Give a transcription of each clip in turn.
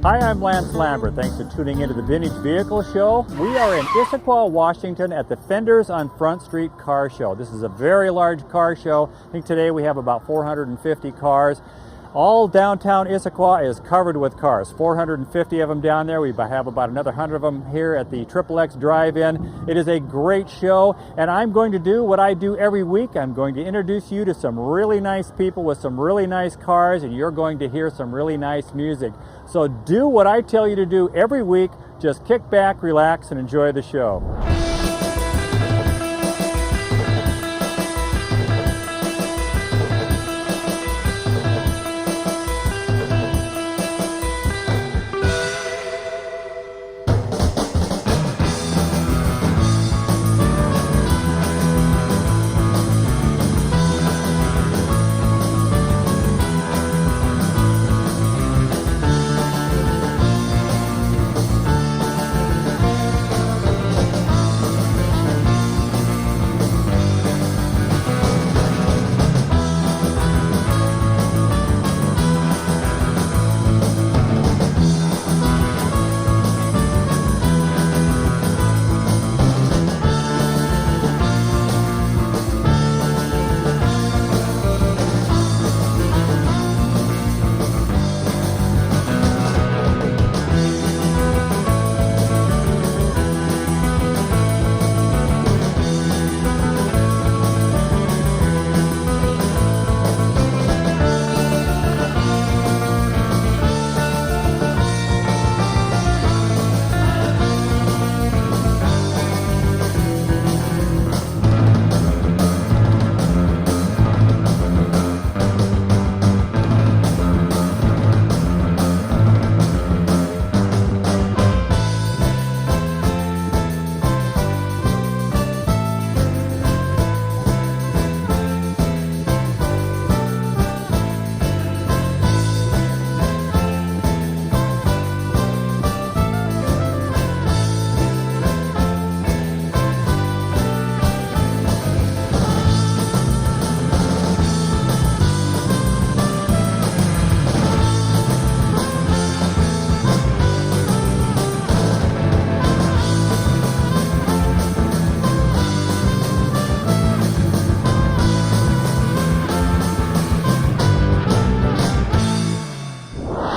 Hi, I'm Lance Lambert. Thanks for tuning into the Vintage Vehicle Show. We are in Issaquah, Washington at the Fenders on Front Street car show. This is a very large car show. I think today we have about 450 cars. All downtown Issaquah is covered with cars, 450 of them down there. We have about another 100 of them here at the XXX Drive-In. It is a great show, and I'm going to do what I do every week. I'm going to introduce you to some really nice people with some really nice cars, and you're going to hear some really nice music. So do what I tell you to do every week. Just kick back, relax, and enjoy the show.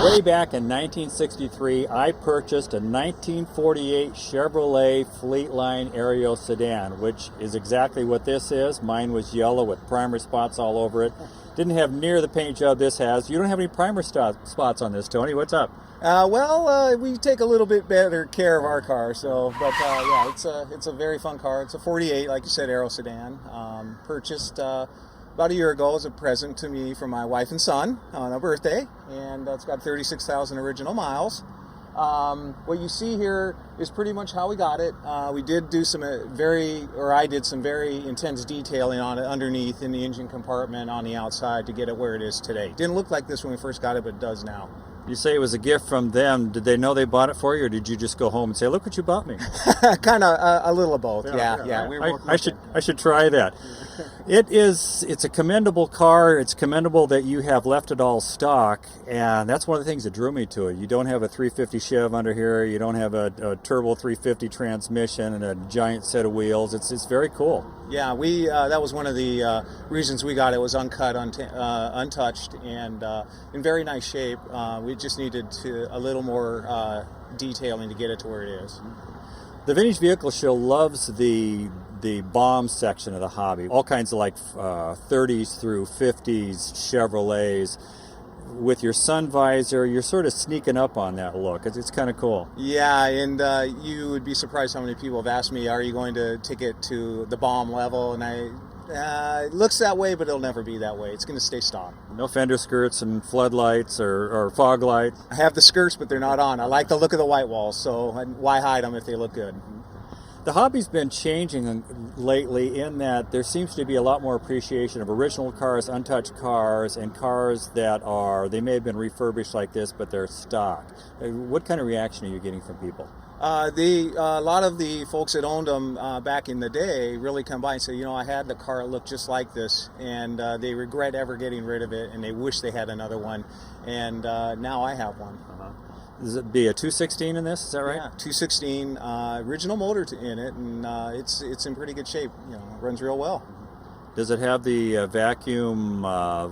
Way back in 1963, I purchased a 1948 Chevrolet Fleetline Aero sedan, which is exactly what this is. Mine was yellow with primer spots all over it. Didn't have near the paint job this has. You don't have any primer spots on this, Tony. What's up? We take a little bit better care of our car, yeah, it's a very fun car. It's a 48, like you said, Aero sedan. Purchased about a year ago as a present to me from my wife and son on a birthday, and it's got 36,000 original miles. What you see here is pretty much how we got it. I did some very intense detailing on it underneath in the engine compartment on the outside to get it where it is today. Didn't look like this when we first got it, but it does now. You say it was a gift from them. Did they know they bought it for you, or did you just go home and say, "Look what you bought me"? Kind of a little of both. Yeah. I should try that. It's a commendable car. It's commendable that you have left it all stock, and that's one of the things that drew me to it. You don't have a 350 Chev under here. You don't have a turbo 350 transmission and a giant set of wheels. It's very cool. Yeah, that was one of the reasons we got it. Was uncut, untouched, and in very nice shape. We just needed a little more detailing to get it to where it is. The Vintage Vehicle Show loves the bomb section of the hobby. All kinds of 30s through 50s Chevrolets. With your sun visor, you're sort of sneaking up on that look. It's kind of cool. Yeah, and you would be surprised how many people have asked me, are you going to take it to the bomb level? And it looks that way, but it'll never be that way. It's going to stay stock. No fender skirts and floodlights or fog lights? I have the skirts, but they're not on. I like the look of the white walls, so why hide them if they look good? The hobby's been changing lately in that there seems to be a lot more appreciation of original cars, untouched cars, and cars that they may have been refurbished like this, but they're stock. What kind of reaction are you getting from people? A lot of the folks that owned them back in the day really come by and say, I had the car, it looked just like this, and they regret ever getting rid of it, and they wish they had another one, and now I have one. Does it be a 216 in this? Is that right? Yeah, 216 original motor in it, and it's in pretty good shape. You know, it runs real well. Does it have the vacuum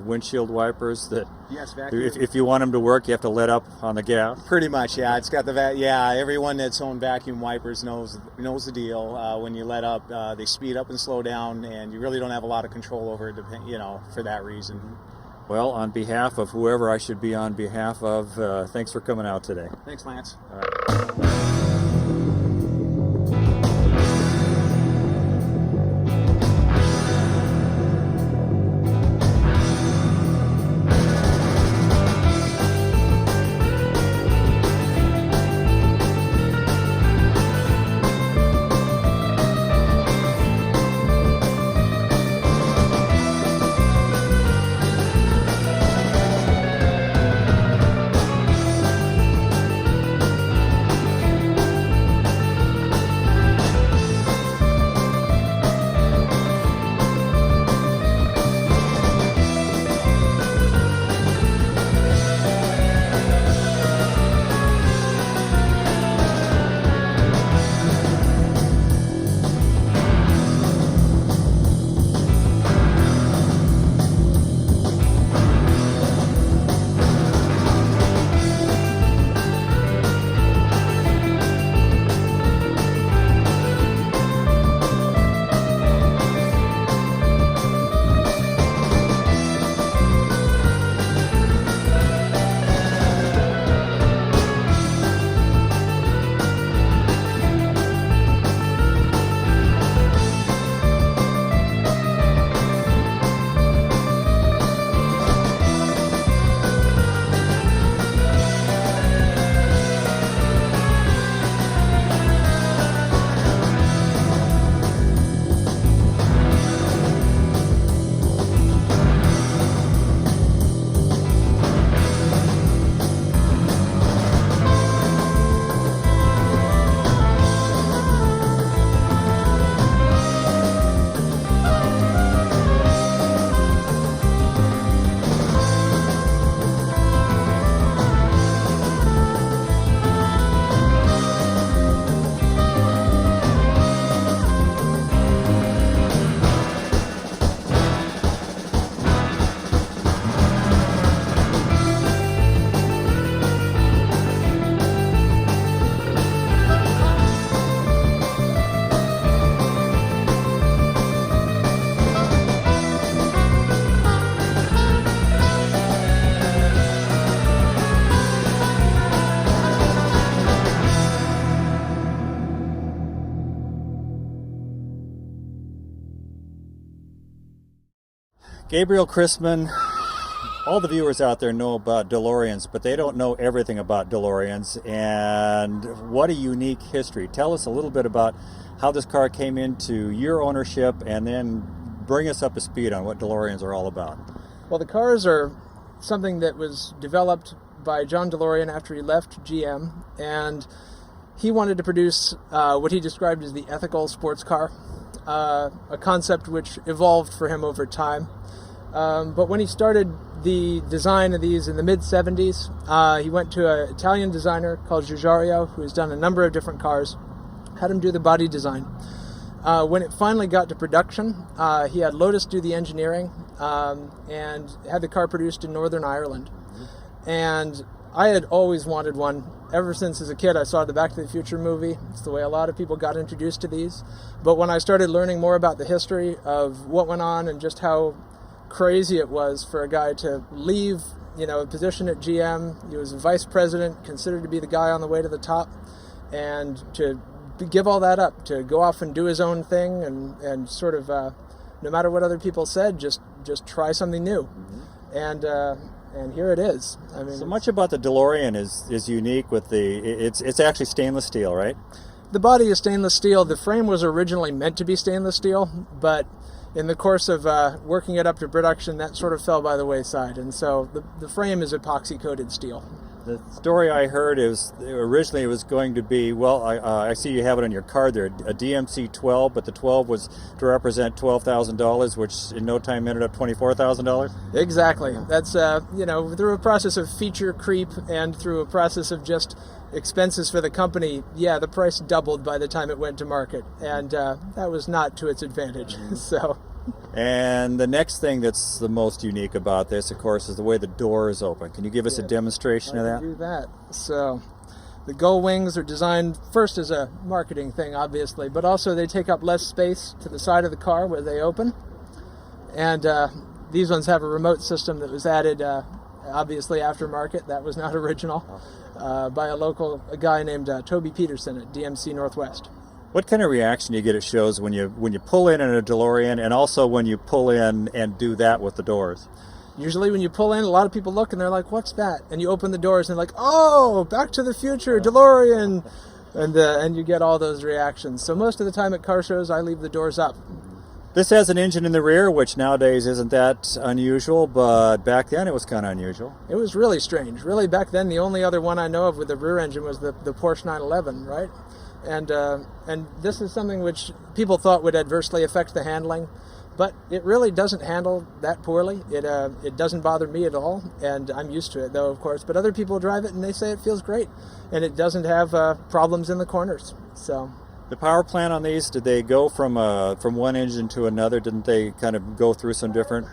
windshield wipers that? Yes, vacuum. If you want them to work, you have to let up on the gas. Pretty much, yeah. It's got the yeah. Everyone that's owned vacuum wipers knows the deal. When you let up, they speed up and slow down, and you really don't have a lot of control over it. You know, for that reason. Well, on behalf of whoever I should be on behalf of, thanks for coming out today. Thanks, Lance. All right. Gabriel CHRISMAN, all the viewers out there know about DeLoreans, but they don't know everything about DeLoreans, and what a unique history. Tell us a little bit about how this car came into your ownership, and then bring us up to speed on what DeLoreans are all about. Well, the cars are something that was developed by John DeLorean after he left GM, and he wanted to produce what he described as the ethical sports car, a concept which evolved for him over time. But when he started the design of these in the mid-70s, he went to an Italian designer called Giugiaro, who has done a number of different cars, had him do the body design. When it finally got to production, he had Lotus do the engineering and had the car produced in Northern Ireland. And I had always wanted one. Ever since as a kid, I saw the Back to the Future movie. It's the way a lot of people got introduced to these. But when I started learning more about the history of what went on and just how crazy it was for a guy to leave, a position at GM, he was a vice president, considered to be the guy on the way to the top, and to give all that up, to go off and do his own thing and sort of, no matter what other people said, just try something new. And here it is. I mean, so much about the DeLorean is unique with it's actually stainless steel, right? The body is stainless steel. The frame was originally meant to be stainless steel, but in the course of working it up to production, that sort of fell by the wayside. And so the frame is epoxy-coated steel. The story I heard is originally it was going to be, well, I see you have it on your card there, a DMC 12, but the 12 was to represent $12,000, which in no time ended up $24,000. Exactly. That's, through a process of feature creep and through a process of just expenses for the company, the price doubled by the time it went to market, and that was not to its advantage. So. And the next thing that's the most unique about this, of course, is the way the door is open. Can you give us a demonstration of that? Do that. So, the gull wings are designed first as a marketing thing, obviously, but also they take up less space to the side of the car where they open. And these ones have a remote system that was added, obviously aftermarket. That was not original, by a guy named Toby Peterson at DMC Northwest. What kind of reaction do you get at shows when you pull in a DeLorean, and also when you pull in and do that with the doors? Usually when you pull in, a lot of people look and they're like, "What's that?" And you open the doors and they're like, "Oh, Back to the Future, DeLorean," and you get all those reactions. So most of the time at car shows, I leave the doors up. This has an engine in the rear, which nowadays isn't that unusual, but back then it was kind of unusual. It was really strange. Really, back then, the only other one I know of with a rear engine was the Porsche 911, right? And this is something which people thought would adversely affect the handling, but it really doesn't handle that poorly. It doesn't bother me at all, and I'm used to it, though, of course. But other people drive it, and they say it feels great, and it doesn't have problems in the corners. So. The power plant on these, did they go from one engine to another? Didn't they kind of go through some different?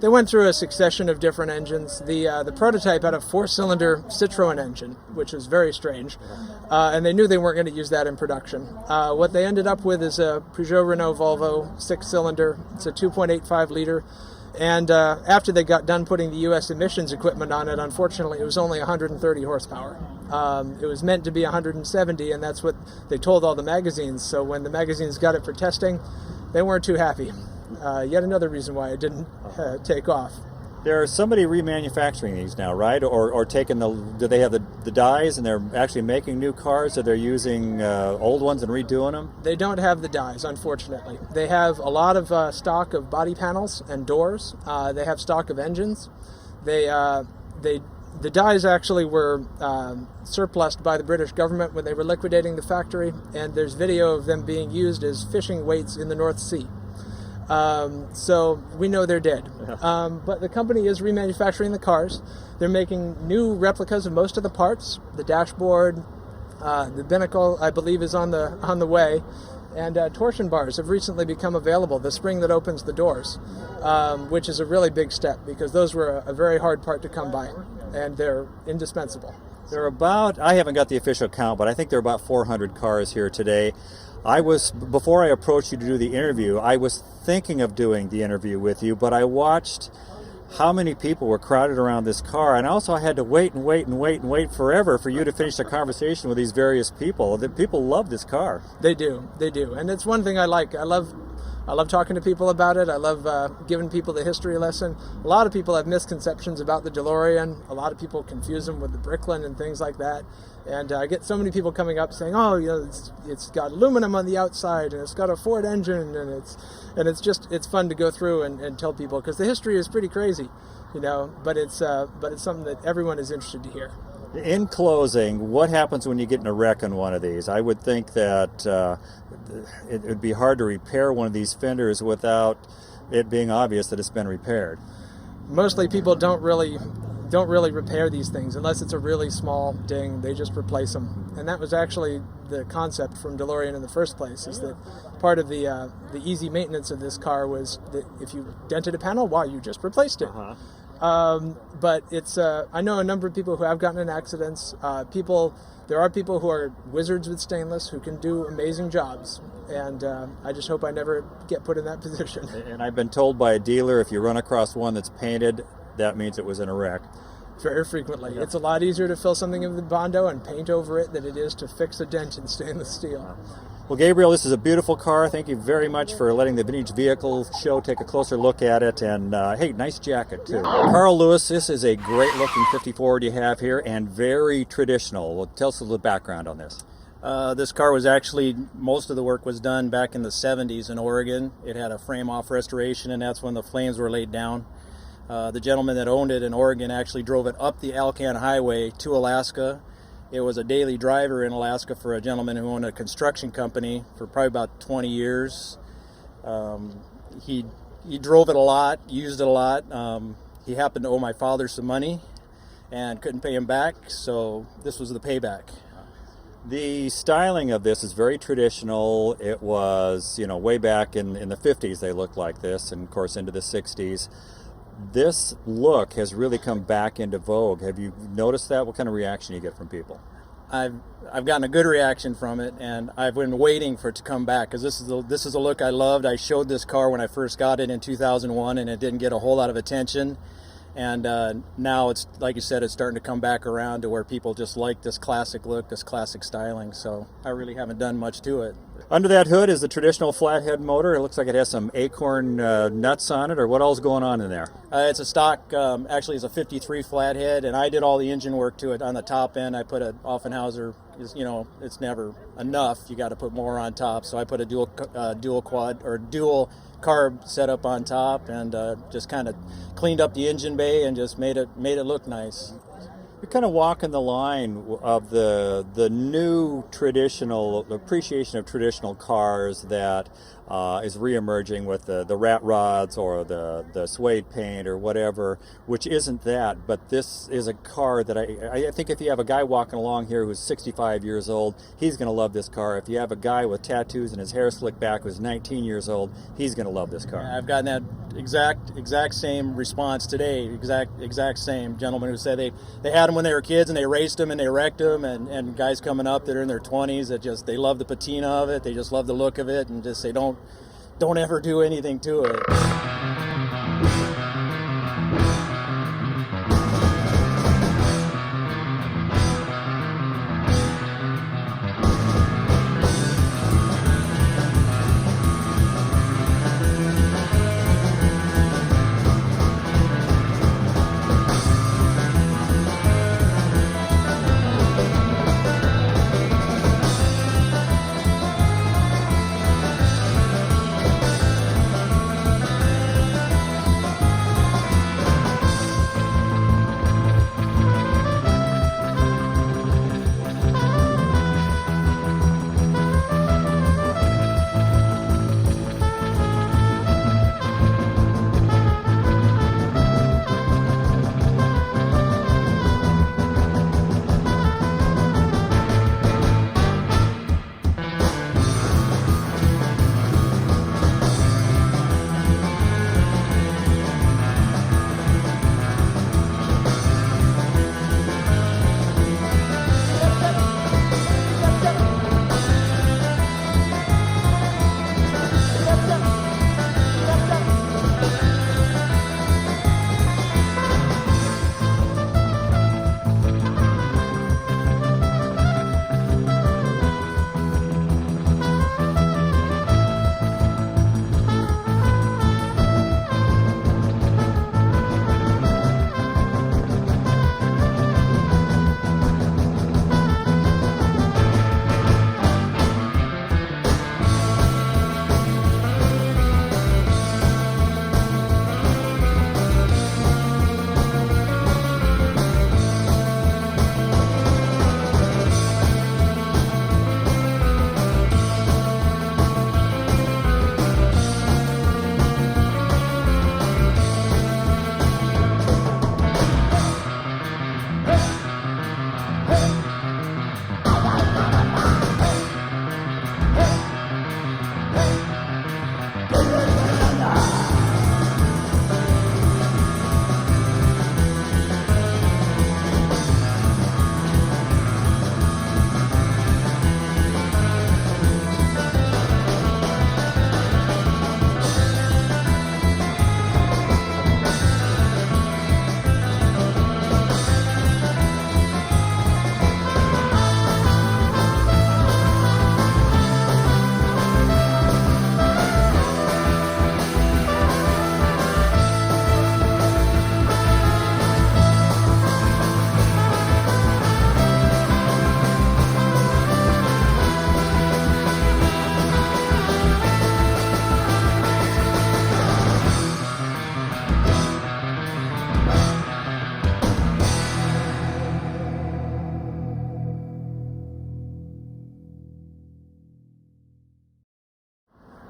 They went through a succession of different engines. The prototype had a 4-cylinder Citroen engine, which was very strange, and they knew they weren't going to use that in production. What they ended up with is a Peugeot Renault Volvo 6-cylinder. It's a 2.85 liter. And after they got done putting the U.S. emissions equipment on it, unfortunately, it was only 130 horsepower. It was meant to be 170, and that's what they told all the magazines. So when the magazines got it for testing, they weren't too happy. Yet another reason why it didn't take off. There's somebody remanufacturing these now, right? Or taking do they have the dies and they're actually making new cars, or they're using old ones and redoing them? They don't have the dies, unfortunately. They have a lot of stock of body panels and doors. They have stock of engines. The dies actually were surplused by the British government when they were liquidating the factory, and there's video of them being used as fishing weights in the North Sea. So we know they're dead. But the company is remanufacturing the cars. They're making new replicas of most of the parts. The dashboard, the binnacle, I believe, is on the way. And torsion bars have recently become available, the spring that opens the doors, which is a really big step because those were a very hard part to come by, and they're indispensable. There are about, I haven't got the official count, but I think there are about 400 cars here today. Before I approached you to do the interview, I was thinking of doing the interview with you, but I watched how many people were crowded around this car, and also I had to wait forever for you to finish the conversation with these various people. The people love this car. They do, and it's one thing I like. I love talking to people about it. I love giving people the history lesson. A lot of people have misconceptions about the DeLorean. A lot of people confuse them with the Bricklin and things like that. And I get so many people coming up saying, "Oh, it's got aluminum on the outside, and it's got a Ford engine, and it's fun to go through and tell people because the history is pretty crazy, But it's something that everyone is interested to hear." In closing, what happens when you get in a wreck on one of these? I would think that it would be hard to repair one of these fenders without it being obvious that it's been repaired. Mostly people don't really repair these things unless it's a really small ding. They just replace them, and that was actually the concept from DeLorean in the first place. Is that part of the easy maintenance of this car was that if you dented a panel, you just replaced it. But it's I know a number of people who have gotten in accidents. There are people who are wizards with stainless who can do amazing jobs, and I just hope I never get put in that position. And I've been told by a dealer, if you run across one that's painted, that means it was in a wreck. Very frequently. Yeah. It's a lot easier to fill something with Bondo and paint over it than it is to fix a dent in stainless steel. Well, Gabriel, this is a beautiful car. Thank you very much for letting the Vintage Vehicle Show take a closer look at it. And, hey, nice jacket, too. Carl Lewis, this is a great-looking 54 you have here, and very traditional. Well, tell us a little background on this. This car was actually, most of the work was done back in the 70s in Oregon. It had a frame-off restoration, and that's when the flames were laid down. The gentleman that owned it in Oregon actually drove it up the Alcan Highway to Alaska. It was a daily driver in Alaska for a gentleman who owned a construction company for probably about 20 years. He drove it a lot, used it a lot. He happened to owe my father some money and couldn't pay him back, so this was the payback. The styling of this is very traditional. It was, way back in the 50s they looked like this, and of course into the 60s. This look has really come back into vogue. Have you noticed that? What kind of reaction you get from people? I've gotten a good reaction from it, and I've been waiting for it to come back because this is a look I loved. I showed this car when I first got it in 2001, and it didn't get a whole lot of attention. And now it's, like you said, it's starting to come back around to where people just like this classic look, this classic styling. So I really haven't done much to it. Under that hood is the traditional flathead motor. It looks like it has some acorn nuts on it, or what else is going on in there? It's a stock, actually it's a 53 flathead, and I did all the engine work to it on the top end. I put an Offenhauser, it's never enough. You got to put more on top. So I put a dual carb setup on top, and just kind of cleaned up the engine bay and just made it look nice. You're kind of walking the line of the new traditional appreciation of traditional cars that is reemerging with the rat rods or the suede paint or whatever, which isn't that, but this is a car that I think if you have a guy walking along here who's 65 years old, he's going to love this car. If you have a guy with tattoos and his hair slicked back who's 19 years old, he's going to love this car. Yeah, I've gotten that exact same response today. Exact same gentleman who said they had them when they were kids and they raced them and they wrecked them, and guys coming up that are in their 20s that they love the patina of it, they just love the look of it, and just say don't ever do anything to it.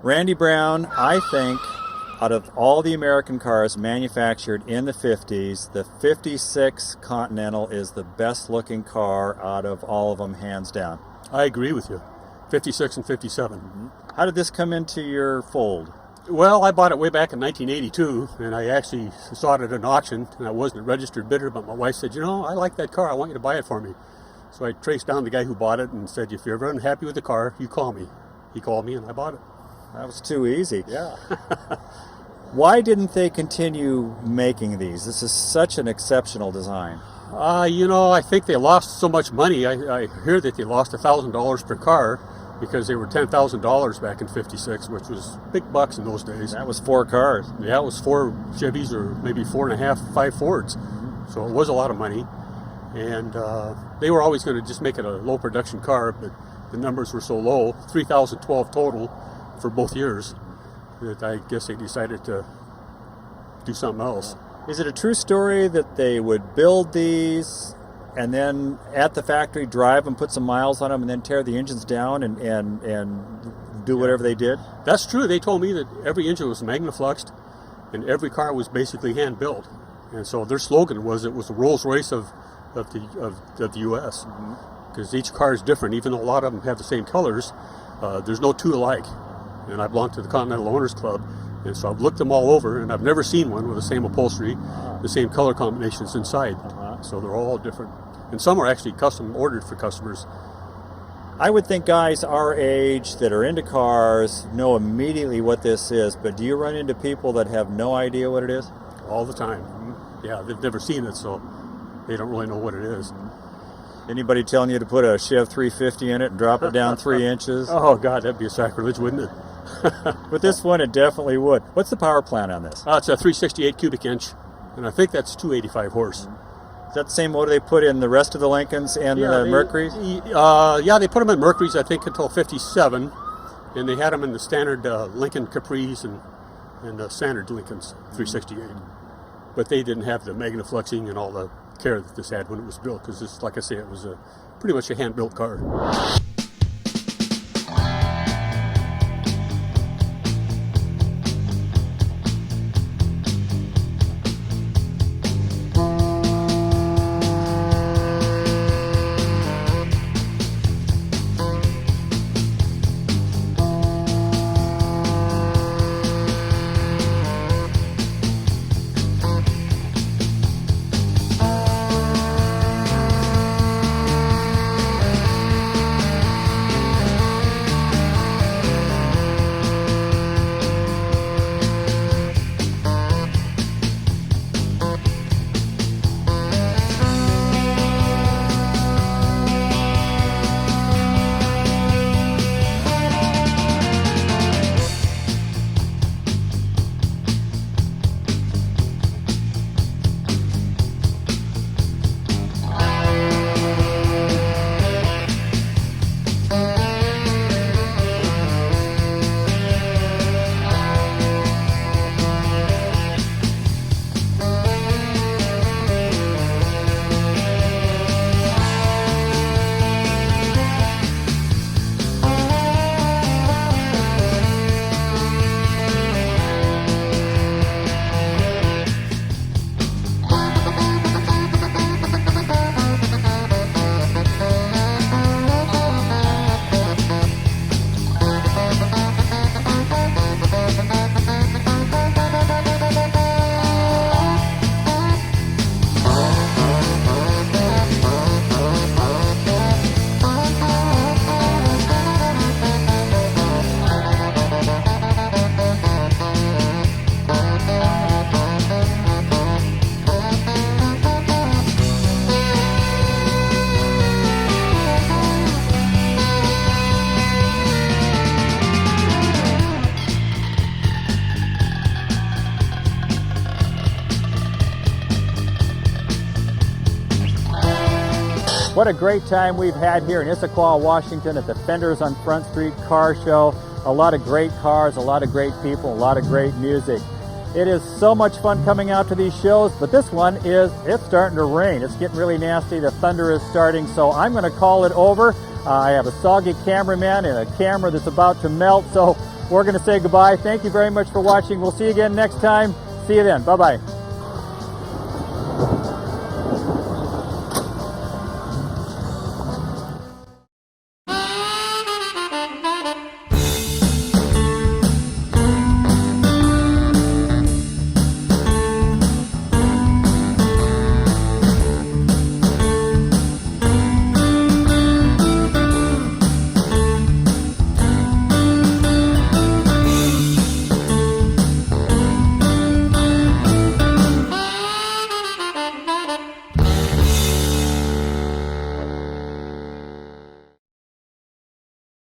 Randy Brown, I think out of all the American cars manufactured in the 50s, the 56 Continental is the best looking car out of all of them, hands down. I agree with you. 56 and 57. How did this come into your fold? Well, I bought it way back in 1982, and I actually saw it at an auction, and I wasn't a registered bidder, but my wife said, I like that car. I want you to buy it for me. So I traced down the guy who bought it and said, if you're ever unhappy with the car, you call me. He called me, and I bought it. That was too easy. Yeah. Why didn't they continue making these? This is such an exceptional design. I think they lost so much money. I hear that they lost $1,000 per car because they were $10,000 back in 56, which was big bucks in those days. That was 4 cars. Yeah, it was 4 Chevys or maybe 4.5, 5 Fords. So it was a lot of money. And they were always going to just make it a low production car, but the numbers were so low, 3,012 total for both years, that I guess they decided to do something else. Is it a true story that they would build these and then at the factory drive and put some miles on them and then tear the engines down and do whatever they did? That's true. They told me that every engine was magnafluxed and every car was basically hand built. And so their slogan was it was the Rolls Royce of the U.S. Because each car is different. Even though a lot of them have the same colors, there's no two alike. And I belong to the Continental Owners Club, and so I've looked them all over, and I've never seen one with the same upholstery, the same color combinations inside. So they're all different. And some are actually custom ordered for customers. I would think guys our age that are into cars know immediately what this is, but do you run into people that have no idea what it is? All the time. Yeah, they've never seen it, so they don't really know what it is. Anybody telling you to put a Chev 350 in it and drop it down 3 inches? Oh, God, that'd be a sacrilege, wouldn't it? With this one, it definitely would. What's the power plant on this? It's a 368 cubic inch, and I think that's 285 horse. Is that the same motor they put in the rest of the Lincolns and the Mercuries? Yeah, they put them in Mercuries, I think, until 57, and they had them in the standard Lincoln Capris and the standard Lincolns 368. But they didn't have the magnafluxing and all the care that this had when it was built, because this, like I say, it was pretty much a hand-built car. What a great time we've had here in Issaquah, Washington at the Fenders on Front Street car show. A lot of great cars, a lot of great people, a lot of great music. It is so much fun coming out to these shows, but this one it's starting to rain. It's getting really nasty. The thunder is starting, so I'm going to call it over. I have a soggy cameraman and a camera that's about to melt, so we're going to say goodbye. Thank you very much for watching. We'll see you again next time. See you then. Bye-bye.